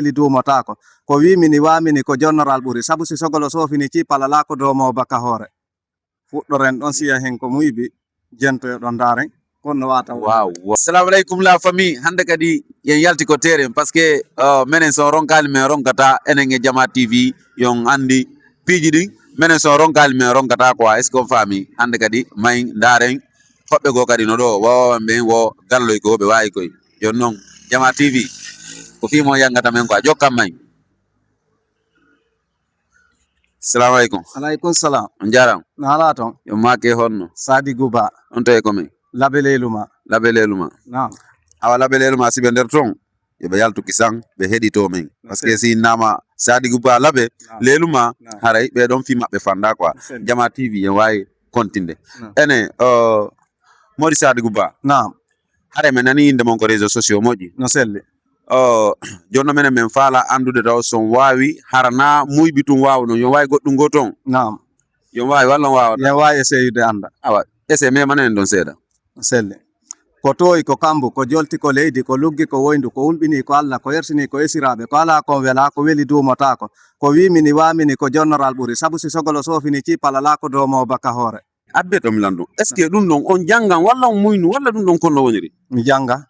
Liduma tako ko wimini wamini ko jonnoral ɓuri sabu si sogolo sofini cipalala ko domo baka hoore fuɗɗoren ɗon siya hen ko muyɓi jentoyo ɗon daren konno wata. Wow. Assalamu alaikum la famille hande kadi yen yalti ko teren parce que menen son ronkali men ronkata enen e Jama TV yon andi piiji ɗin menen son ronkali men ronkata quoi est ce qu'on fami hande kadi may daren hoɓɓe go kadi no ɗo wawawan ɓen wo galloy ko ɓe wawi koy yon noon Jama TV ko fimo yangata men quoi jokkam may. Assalamu alaikum. Alaikum salam. On jaram. Nala ton. Yo make honno. Sadi Guba. On tawi ko men. Labeleluma. Labeleluma. Naam. Awa labeleluma siɓe nder ton yoɓe yaltu kisan ɓe heɗito men par ce que si nama Sadi Guba laɓe leluma haray ɓe ɗon fi maɓɓe fanda quoi Jama TV en wawi kontinde ene modi Sadi Guba. Naam. Haray men nani inde mon ko réseaux sociaux moƴƴi No selli. jonno menen men faala andude taw son wawi harana muyɓi tum wawno yon wawi goɗɗum go ton. Naam. Yon wawi walla wawata yen wawi essayude anda. Awa essaye memana en ɗon seeɗa. No selli. Ko toyi ko kambu ko jolti ko leydi ko luggi ko woyndu ko ulɓini ko Allah ko yersini ko esiraɓe ko ala kon wela ko weli dumotako ko wimini wamini ko jonnoral ɓuri sabu si sogolo sofini cipalala ko domo baka hoore. Abbe to mi landu est ce que ɗum ɗon on jangan walla on muynu walla ɗum ɗon konno woniri. Mi janga.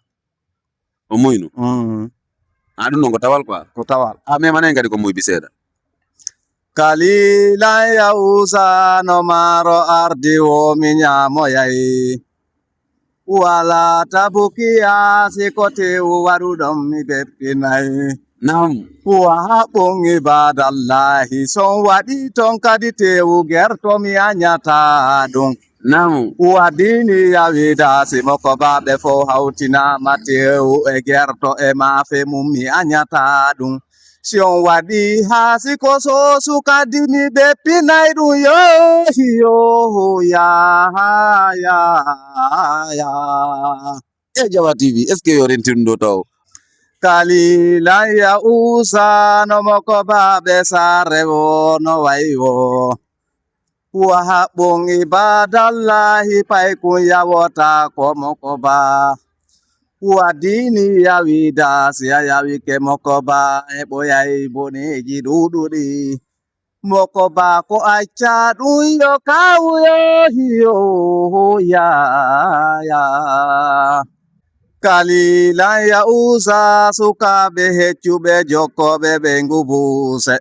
O muynu ɗum ɗum ɗon ko tawal quoi. ko tawal. Memanen kadi ko muyɓi seeɗa. Kalilan ya usano maro ardi wo mi ñamoyay wala tabukiya sikote waɗuɗon mi beppinay. Naam. Wa ɓon ibadallahi son waɗi ton kadi tewu gerto mi anyata ɗum. Naam. Wadini ya widasi moko baɓe fo hawtinama tewu e gerto e mafe mum mi anyata ɗum. Si on waɗi ha siko sosu kadi mi beppinay ɗum yo ya. Jama TV est ce que yo rentirɗum ɗo taw. Kalilan ya usano moko baɓe sare wo no wayi wo wa haɓɓon ibadallahi pay kun yawota ko moko ba wadini yawi dasi a yawi ke moko ba e ɓoyay boneji ɗuɗuɗi moko ba ko acca ɗum yo kawuyo ya. Kalilan ya usa sukaɓe heccuɓe jokkoɓe ɓe ngubuse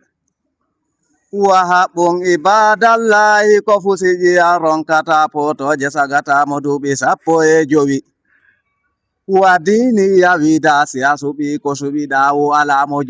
wa haɓɓon ibadallahi ko fusiji a ronkata potoje sagatamo duuɓi 15 wadini yawi dasi a suɓi ko suɓiɗa wo alamo